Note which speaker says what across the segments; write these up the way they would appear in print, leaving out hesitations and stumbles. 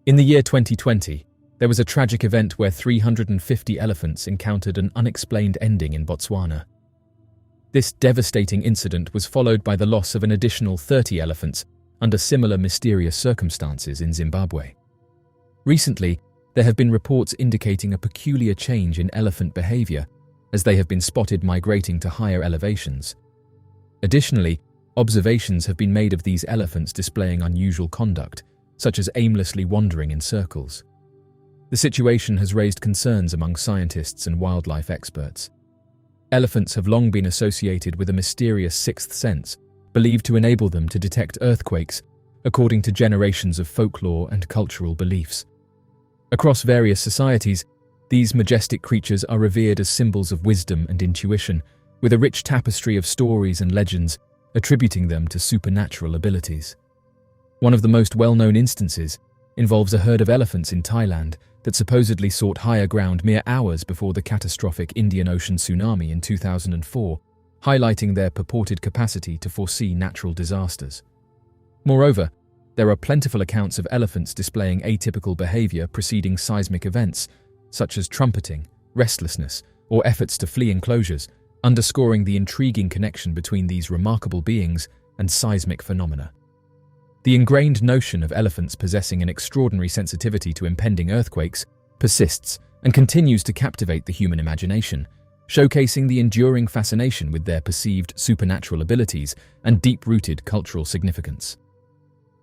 Speaker 1: In the year 2020, there was a tragic event where 350 elephants encountered an unexplained ending in Botswana. This devastating incident was followed by the loss of an additional 30 elephants under similar mysterious circumstances in Zimbabwe. Recently, there have been reports indicating a peculiar change in elephant behavior as they have been spotted migrating to higher elevations. Additionally, observations have been made of these elephants displaying unusual conduct, such as aimlessly wandering in circles. The situation has raised concerns among scientists and wildlife experts. Elephants have long been associated with a mysterious sixth sense, believed to enable them to detect earthquakes, according to generations of folklore and cultural beliefs. Across various societies, these majestic creatures are revered as symbols of wisdom and intuition, with a rich tapestry of stories and legends attributing them to supernatural abilities. One of the most well-known instances involves a herd of elephants in Thailand that supposedly sought higher ground mere hours before the catastrophic Indian Ocean tsunami in 2004, highlighting their purported capacity to foresee natural disasters. Moreover, there are plentiful accounts of elephants displaying atypical behavior preceding seismic events, such as trumpeting, restlessness, or efforts to flee enclosures, underscoring the intriguing connection between these remarkable beings and seismic phenomena. The ingrained notion of elephants possessing an extraordinary sensitivity to impending earthquakes persists and continues to captivate the human imagination, showcasing the enduring fascination with their perceived supernatural abilities and deep-rooted cultural significance.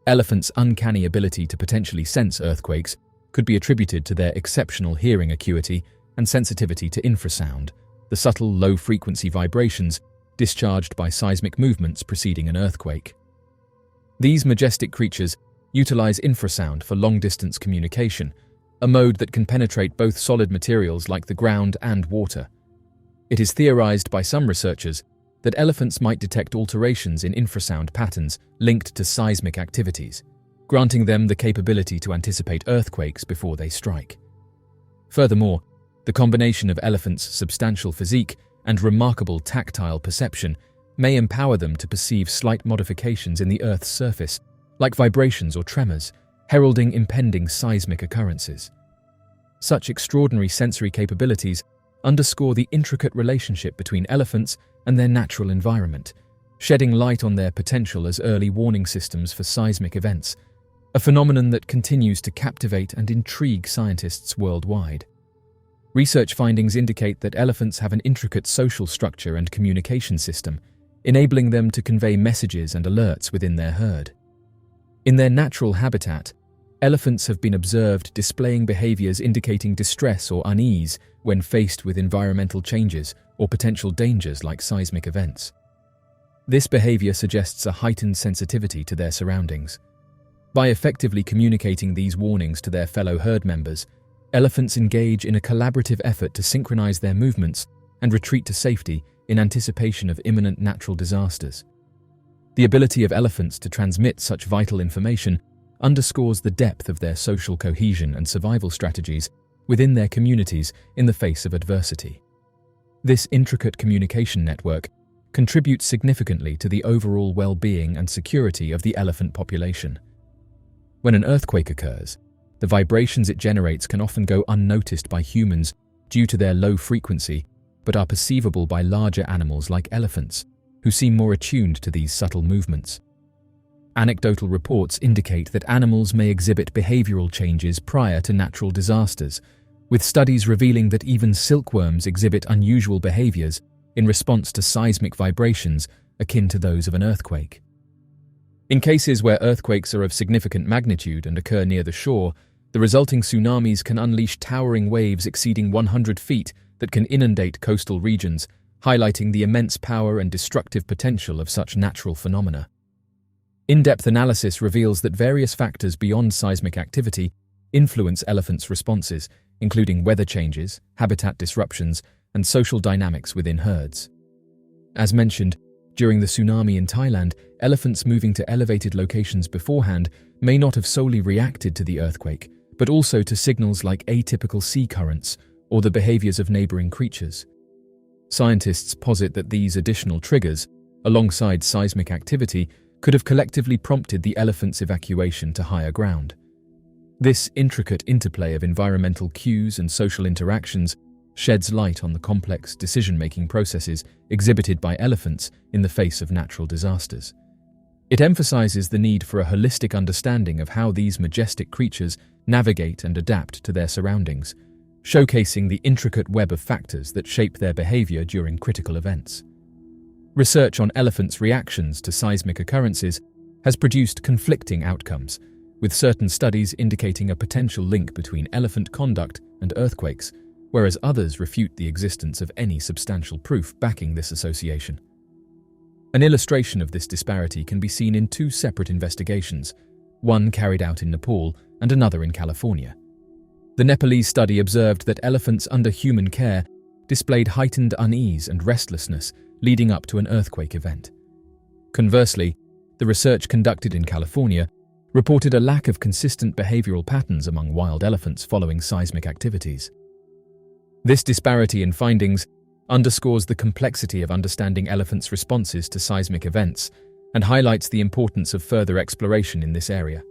Speaker 1: Elephants' uncanny ability to potentially sense earthquakes could be attributed to their exceptional hearing acuity and sensitivity to infrasound, the subtle low-frequency vibrations discharged by seismic movements preceding an earthquake. These majestic creatures utilize infrasound for long-distance communication, a mode that can penetrate both solid materials like the ground and water. It is theorized by some researchers that elephants might detect alterations in infrasound patterns linked to seismic activities, granting them the capability to anticipate earthquakes before they strike. Furthermore, the combination of elephants' substantial physique and remarkable tactile perception may empower them to perceive slight modifications in the Earth's surface, like vibrations or tremors, heralding impending seismic occurrences. Such extraordinary sensory capabilities underscore the intricate relationship between elephants and their natural environment, shedding light on their potential as early warning systems for seismic events, a phenomenon that continues to captivate and intrigue scientists worldwide. Research findings indicate that elephants have an intricate social structure and communication system, enabling them to convey messages and alerts within their herd. In their natural habitat, elephants have been observed displaying behaviors indicating distress or unease when faced with environmental changes or potential dangers like seismic events. This behavior suggests a heightened sensitivity to their surroundings. By effectively communicating these warnings to their fellow herd members, elephants engage in a collaborative effort to synchronize their movements and retreat to safety in anticipation of imminent natural disasters. The ability of elephants to transmit such vital information underscores the depth of their social cohesion and survival strategies within their communities in the face of adversity. This intricate communication network contributes significantly to the overall well-being and security of the elephant population. When an earthquake occurs, the vibrations it generates can often go unnoticed by humans due to their low frequency, but are perceivable by larger animals like elephants, who seem more attuned to these subtle movements. Anecdotal reports indicate that animals may exhibit behavioral changes prior to natural disasters, with studies revealing that even silkworms exhibit unusual behaviors in response to seismic vibrations akin to those of an earthquake. In cases where earthquakes are of significant magnitude and occur near the shore, the resulting tsunamis can unleash towering waves exceeding 100 feet that can inundate coastal regions, highlighting the immense power and destructive potential of such natural phenomena. In-depth analysis reveals that various factors beyond seismic activity influence elephants' responses, including weather changes, habitat disruptions, and social dynamics within herds. As mentioned, during the tsunami in Thailand, elephants moving to elevated locations beforehand may not have solely reacted to the earthquake, but also to signals like atypical sea currents or the behaviors of neighboring creatures. Scientists posit that these additional triggers, alongside seismic activity, could have collectively prompted the elephant's evacuation to higher ground. This intricate interplay of environmental cues and social interactions sheds light on the complex decision-making processes exhibited by elephants in the face of natural disasters. It emphasizes the need for a holistic understanding of how these majestic creatures navigate and adapt to their surroundings, showcasing the intricate web of factors that shape their behavior during critical events. Research on elephants' reactions to seismic occurrences has produced conflicting outcomes, with certain studies indicating a potential link between elephant conduct and earthquakes, whereas others refute the existence of any substantial proof backing this association. An illustration of this disparity can be seen in two separate investigations, one carried out in Nepal and another in California. The Nepalese study observed that elephants under human care displayed heightened unease and restlessness leading up to an earthquake event. Conversely, the research conducted in California reported a lack of consistent behavioral patterns among wild elephants following seismic activities. This disparity in findings underscores the complexity of understanding elephants' responses to seismic events and highlights the importance of further exploration in this area.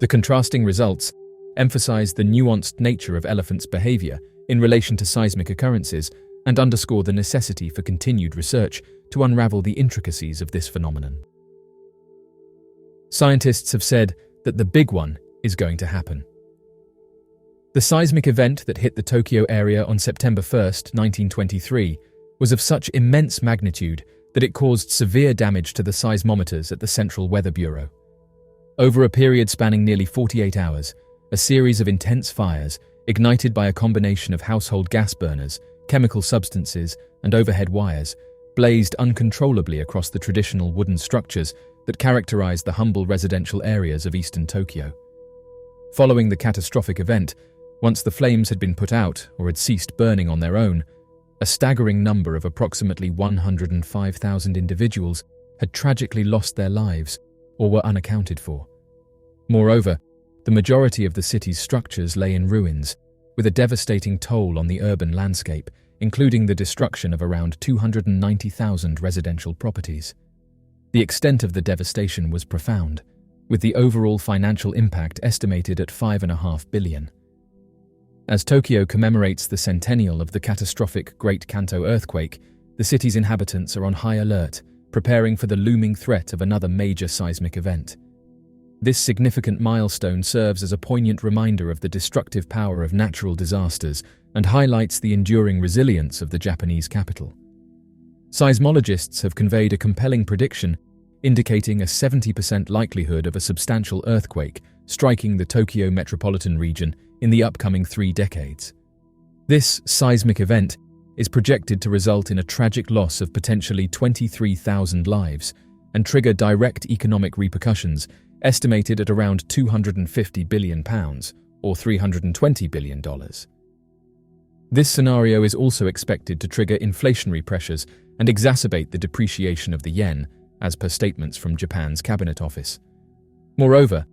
Speaker 1: The contrasting results emphasize the nuanced nature of elephants' behavior in relation to seismic occurrences and underscore the necessity for continued research to unravel the intricacies of this phenomenon. Scientists have said that the big one is going to happen. The seismic event that hit the Tokyo area on September 1, 1923, was of such immense magnitude that it caused severe damage to the seismometers at the Central Weather Bureau. Over a period spanning nearly 48 hours, a series of intense fires, ignited by a combination of household gas burners, chemical substances, and overhead wires, blazed uncontrollably across the traditional wooden structures that characterize the humble residential areas of eastern Tokyo. Following the catastrophic event, once the flames had been put out or had ceased burning on their own, a staggering number of approximately 105,000 individuals had tragically lost their lives or were unaccounted for. Moreover, the majority of the city's structures lay in ruins, with a devastating toll on the urban landscape, including the destruction of around 290,000 residential properties. The extent of the devastation was profound, with the overall financial impact estimated at $5.5 billion. As Tokyo commemorates the centennial of the catastrophic Great Kanto earthquake, the city's inhabitants are on high alert, preparing for the looming threat of another major seismic event. This significant milestone serves as a poignant reminder of the destructive power of natural disasters and highlights the enduring resilience of the Japanese capital. Seismologists have conveyed a compelling prediction, indicating a 70% likelihood of a substantial earthquake striking the Tokyo metropolitan region in the upcoming 3 decades. This seismic event is projected to result in a tragic loss of potentially 23,000 lives and trigger direct economic repercussions estimated at around £250 billion or $320 billion. This scenario is also expected to trigger inflationary pressures and exacerbate the depreciation of the yen, as per statements from Japan's Cabinet Office. Moreover,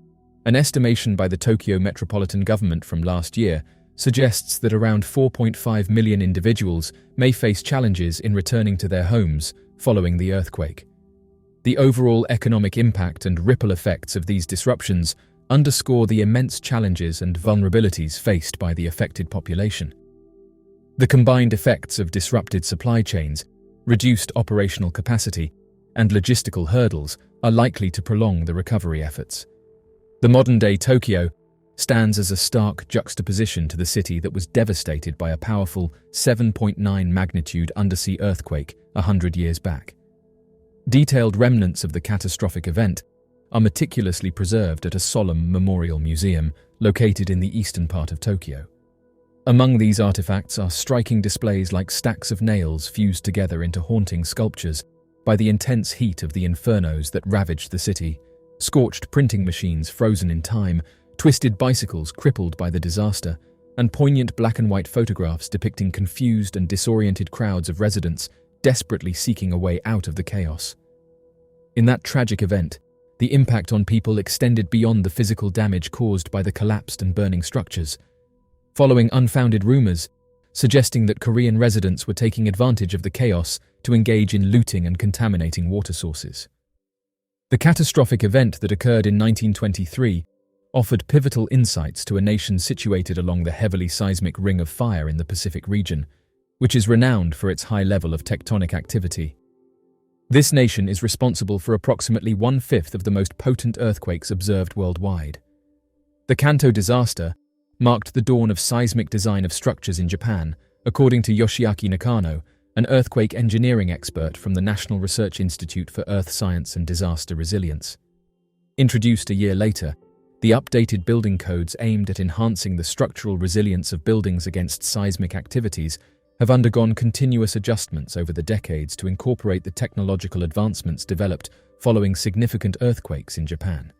Speaker 1: an estimation by the Tokyo Metropolitan Government from last year suggests that around 4.5 million individuals may face challenges in returning to their homes following the earthquake. The overall economic impact and ripple effects of these disruptions underscore the immense challenges and vulnerabilities faced by the affected population. The combined effects of disrupted supply chains, reduced operational capacity, and logistical hurdles are likely to prolong the recovery efforts. The modern-day Tokyo stands as a stark juxtaposition to the city that was devastated by a powerful 7.9 magnitude undersea earthquake 100 years back. Detailed remnants of the catastrophic event are meticulously preserved at a solemn memorial museum located in the eastern part of Tokyo. Among these artifacts are striking displays like stacks of nails fused together into haunting sculptures by the intense heat of the infernos that ravaged the city, scorched printing machines frozen in time, twisted bicycles crippled by the disaster, and poignant black and white photographs depicting confused and disoriented crowds of residents desperately seeking a way out of the chaos. In that tragic event, the impact on people extended beyond the physical damage caused by the collapsed and burning structures, following unfounded rumors suggesting that Korean residents were taking advantage of the chaos to engage in looting and contaminating water sources. The catastrophic event that occurred in 1923 offered pivotal insights to a nation situated along the heavily seismic ring of fire in the Pacific region, which is renowned for its high level of tectonic activity. This nation is responsible for approximately 1/5 of the most potent earthquakes observed worldwide. The Kanto disaster marked the dawn of seismic design of structures in Japan, according to Yoshiaki Nakano, an earthquake engineering expert from the National Research Institute for Earth Science and Disaster Resilience. Introduced a year later, the updated building codes aimed at enhancing the structural resilience of buildings against seismic activities have undergone continuous adjustments over the decades to incorporate the technological advancements developed following significant earthquakes in Japan.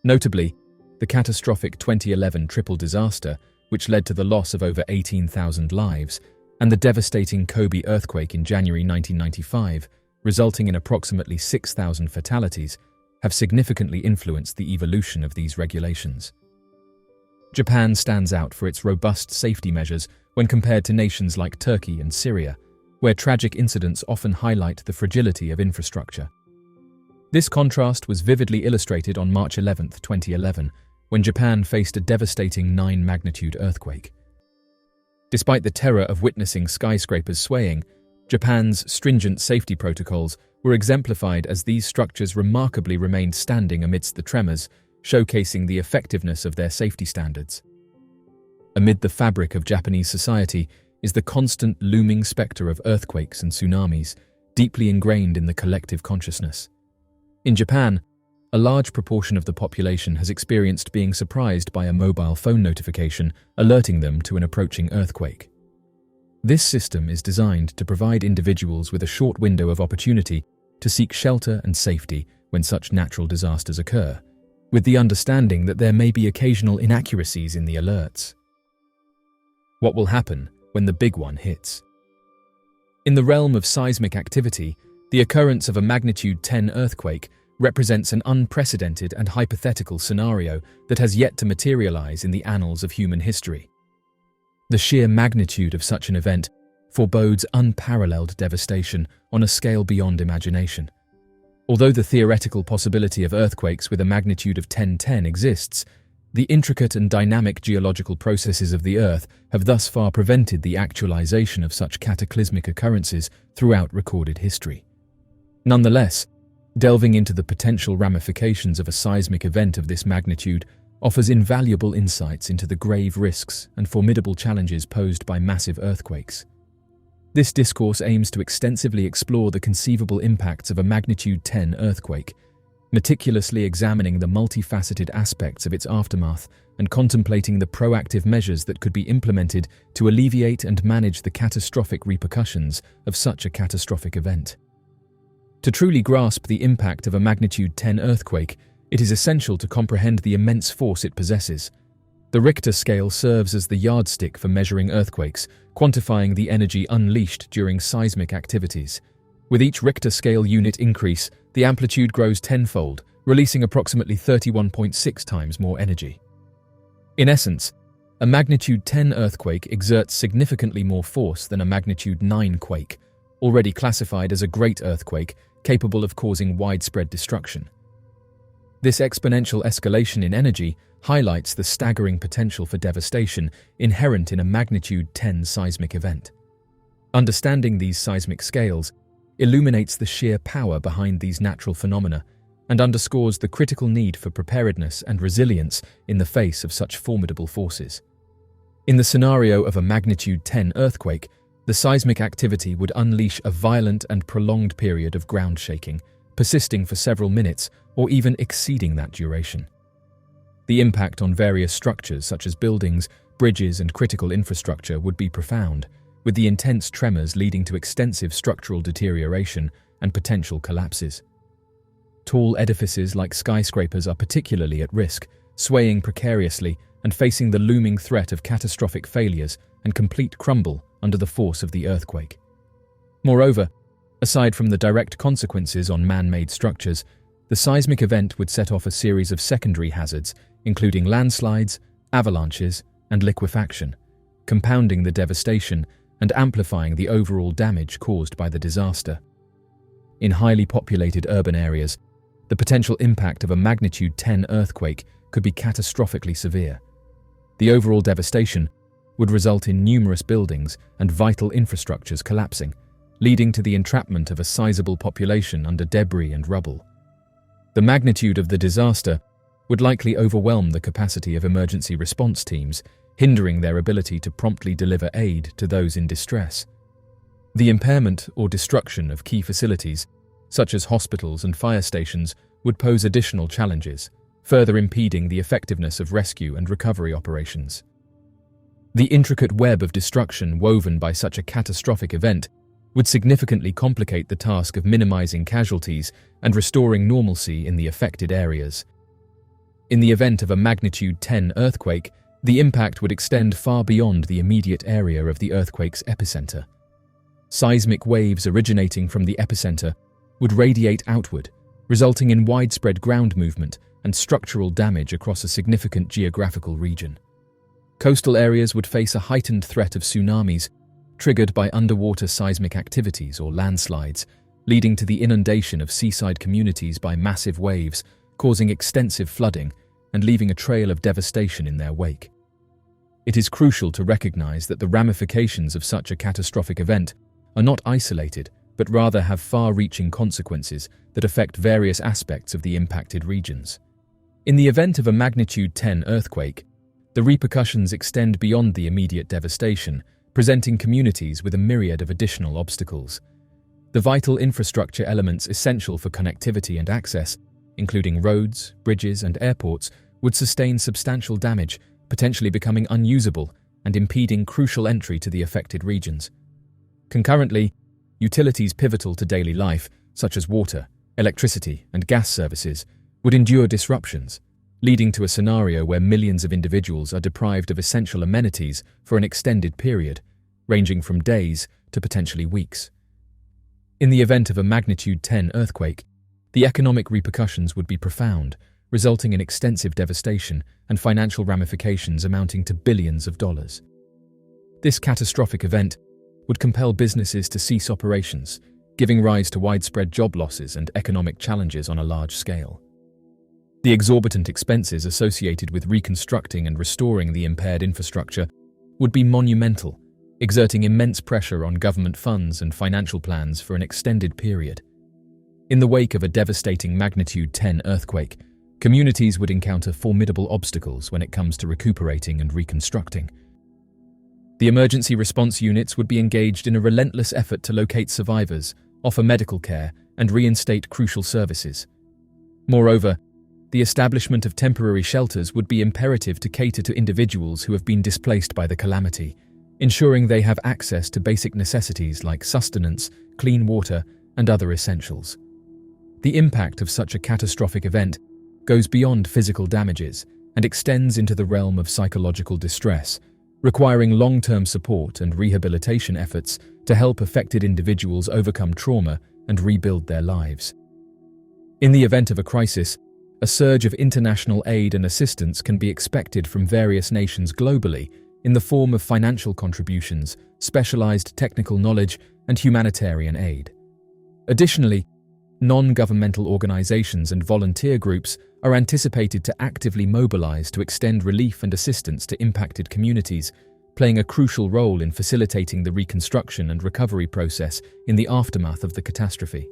Speaker 1: Notably, the catastrophic 2011 triple disaster, which led to the loss of over 18,000 lives, and the devastating Kobe earthquake in January 1995, resulting in approximately 6,000 fatalities, have significantly influenced the evolution of these regulations. Japan stands out for its robust safety measures when compared to nations like Turkey and Syria, where tragic incidents often highlight the fragility of infrastructure. This contrast was vividly illustrated on March 11, 2011, when Japan faced a devastating 9-magnitude earthquake. Despite the terror of witnessing skyscrapers swaying, Japan's stringent safety protocols were exemplified as these structures remarkably remained standing amidst the tremors, showcasing the effectiveness of their safety standards. Amid the fabric of Japanese society is the constant looming specter of earthquakes and tsunamis, deeply ingrained in the collective consciousness. In Japan, a large proportion of the population has experienced being surprised by a mobile phone notification alerting them to an approaching earthquake. This system is designed to provide individuals with a short window of opportunity to seek shelter and safety when such natural disasters occur, with the understanding that there may be occasional inaccuracies in the alerts. What will happen when the big one hits? In the realm of seismic activity, the occurrence of a magnitude 10 earthquake represents an unprecedented and hypothetical scenario that has yet to materialize in the annals of human history. The sheer magnitude of such an event forebodes unparalleled devastation on a scale beyond imagination. Although the theoretical possibility of earthquakes with a magnitude of 1010 exists, the intricate and dynamic geological processes of the Earth have thus far prevented the actualization of such cataclysmic occurrences throughout recorded history. Nonetheless, delving into the potential ramifications of a seismic event of this magnitude offers invaluable insights into the grave risks and formidable challenges posed by massive earthquakes. This discourse aims to extensively explore the conceivable impacts of a magnitude 10 earthquake, meticulously examining the multifaceted aspects of its aftermath and contemplating the proactive measures that could be implemented to alleviate and manage the catastrophic repercussions of such a catastrophic event. To truly grasp the impact of a magnitude 10 earthquake, it is essential to comprehend the immense force it possesses. The Richter scale serves as the yardstick for measuring earthquakes, quantifying the energy unleashed during seismic activities. With each Richter scale unit increase, the amplitude grows tenfold, releasing approximately 31.6 times more energy. In essence, a magnitude 10 earthquake exerts significantly more force than a magnitude 9 quake, already classified as a great earthquake capable of causing widespread destruction. This exponential escalation in energy highlights the staggering potential for devastation inherent in a magnitude 10 seismic event. Understanding these seismic scales illuminates the sheer power behind these natural phenomena and underscores the critical need for preparedness and resilience in the face of such formidable forces. In the scenario of a magnitude 10 earthquake, the seismic activity would unleash a violent and prolonged period of ground shaking, persisting for several minutes or even exceeding that duration. The impact on various structures such as buildings, bridges, and critical infrastructure would be profound, with the intense tremors leading to extensive structural deterioration and potential collapses. Tall edifices like skyscrapers are particularly at risk, swaying precariously and facing the looming threat of catastrophic failures and complete crumble under the force of the earthquake. Moreover, aside from the direct consequences on man-made structures, the seismic event would set off a series of secondary hazards, including landslides, avalanches, and liquefaction, compounding the devastation and amplifying the overall damage caused by the disaster. In highly populated urban areas, the potential impact of a magnitude 10 earthquake could be catastrophically severe. The overall devastation would result in numerous buildings and vital infrastructures collapsing, leading to the entrapment of a sizable population under debris and rubble. The magnitude of the disaster would likely overwhelm the capacity of emergency response teams, hindering their ability to promptly deliver aid to those in distress. The impairment or destruction of key facilities, such as hospitals and fire stations, would pose additional challenges, further impeding the effectiveness of rescue and recovery operations. The intricate web of destruction woven by such a catastrophic event would significantly complicate the task of minimizing casualties and restoring normalcy in the affected areas. In the event of a magnitude 10 earthquake, the impact would extend far beyond the immediate area of the earthquake's epicenter. Seismic waves originating from the epicenter would radiate outward, resulting in widespread ground movement and structural damage across a significant geographical region. Coastal areas would face a heightened threat of tsunamis triggered by underwater seismic activities or landslides, leading to the inundation of seaside communities by massive waves, causing extensive flooding and leaving a trail of devastation in their wake. It is crucial to recognize that the ramifications of such a catastrophic event are not isolated, but rather have far-reaching consequences that affect various aspects of the impacted regions. In the event of a magnitude 10 earthquake, the repercussions extend beyond the immediate devastation, presenting communities with a myriad of additional obstacles. The vital infrastructure elements essential for connectivity and access, including roads, bridges, and airports, would sustain substantial damage, potentially becoming unusable and impeding crucial entry to the affected regions. Concurrently, utilities pivotal to daily life, such as water, electricity, and gas services, would endure disruptions, leading to a scenario where millions of individuals are deprived of essential amenities for an extended period, ranging from days to potentially weeks. In the event of a magnitude 10 earthquake, the economic repercussions would be profound, resulting in extensive devastation and financial ramifications amounting to billions of dollars. This catastrophic event would compel businesses to cease operations, giving rise to widespread job losses and economic challenges on a large scale. The exorbitant expenses associated with reconstructing and restoring the impaired infrastructure would be monumental, exerting immense pressure on government funds and financial plans for an extended period. In the wake of a devastating magnitude 10 earthquake, communities would encounter formidable obstacles when it comes to recuperating and reconstructing. The emergency response units would be engaged in a relentless effort to locate survivors, offer medical care, and reinstate crucial services. Moreover, the establishment of temporary shelters would be imperative to cater to individuals who have been displaced by the calamity, ensuring they have access to basic necessities like sustenance, clean water, and other essentials. The impact of such a catastrophic event goes beyond physical damages and extends into the realm of psychological distress, requiring long-term support and rehabilitation efforts to help affected individuals overcome trauma and rebuild their lives. In the event of a crisis, a surge of international aid and assistance can be expected from various nations globally in the form of financial contributions, specialized technical knowledge, and humanitarian aid. Additionally, non-governmental organizations and volunteer groups are anticipated to actively mobilize to extend relief and assistance to impacted communities, playing a crucial role in facilitating the reconstruction and recovery process in the aftermath of the catastrophe.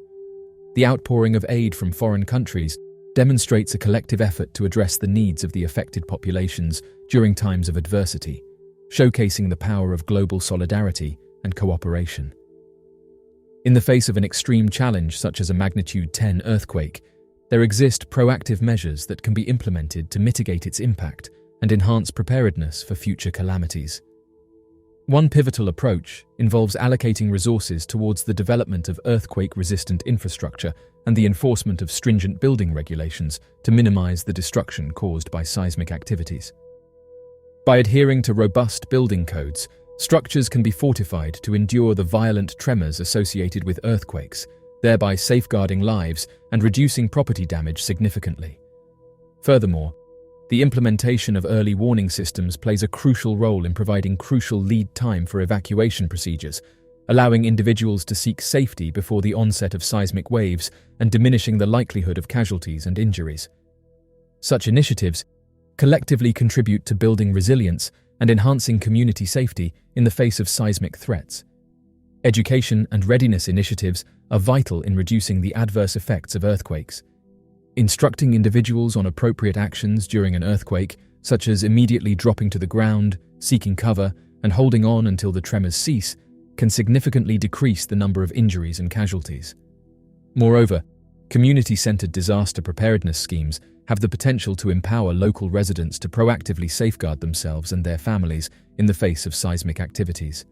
Speaker 1: The outpouring of aid from foreign countries demonstrates a collective effort to address the needs of the affected populations during times of adversity, showcasing the power of global solidarity and cooperation. In the face of an extreme challenge such as a magnitude 10 earthquake, there exist proactive measures that can be implemented to mitigate its impact and enhance preparedness for future calamities. One pivotal approach involves allocating resources towards the development of earthquake-resistant infrastructure and the enforcement of stringent building regulations to minimize the destruction caused by seismic activities. By adhering to robust building codes, structures can be fortified to endure the violent tremors associated with earthquakes, thereby safeguarding lives and reducing property damage significantly. Furthermore, the implementation of early warning systems plays a crucial role in providing crucial lead time for evacuation procedures, allowing individuals to seek safety before the onset of seismic waves and diminishing the likelihood of casualties and injuries. Such initiatives collectively contribute to building resilience and enhancing community safety in the face of seismic threats. Education and readiness initiatives are vital in reducing the adverse effects of earthquakes. Instructing individuals on appropriate actions during an earthquake, such as immediately dropping to the ground, seeking cover, and holding on until the tremors cease, can significantly decrease the number of injuries and casualties. Moreover, community-centered disaster preparedness schemes have the potential to empower local residents to proactively safeguard themselves and their families in the face of seismic activities.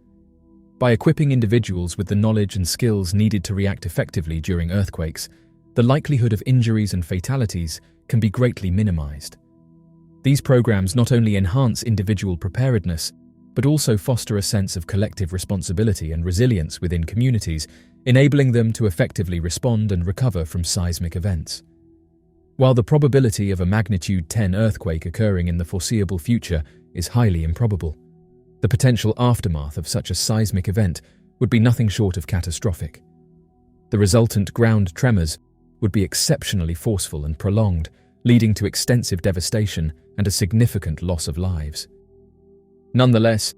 Speaker 1: By equipping individuals with the knowledge and skills needed to react effectively during earthquakes, the likelihood of injuries and fatalities can be greatly minimized. These programs not only enhance individual preparedness, but also foster a sense of collective responsibility and resilience within communities, enabling them to effectively respond and recover from seismic events. While the probability of a magnitude 10 earthquake occurring in the foreseeable future is highly improbable, the potential aftermath of such a seismic event would be nothing short of catastrophic. The resultant ground tremors would be exceptionally forceful and prolonged, leading to extensive devastation and a significant loss of lives. Nonetheless,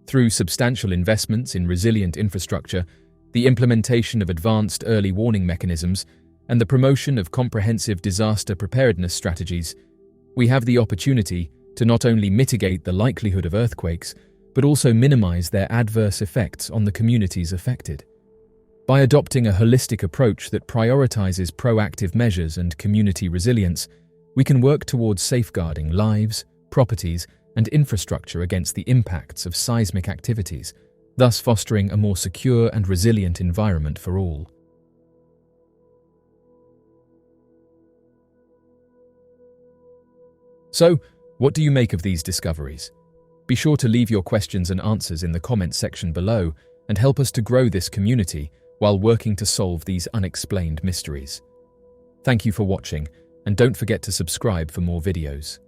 Speaker 1: through substantial investments in resilient infrastructure, the implementation of advanced early warning mechanisms, and the promotion of comprehensive disaster preparedness strategies, we have the opportunity to not only mitigate the likelihood of earthquakes, but also minimize their adverse effects on the communities affected. By adopting a holistic approach that prioritizes proactive measures and community resilience, we can work towards safeguarding lives, properties, and infrastructure against the impacts of seismic activities, thus fostering a more secure and resilient environment for all. So, what do you make of these discoveries? Be sure to leave your questions and answers in the comments section below and help us to grow this community while working to solve these unexplained mysteries. Thank you for watching, and don't forget to subscribe for more videos.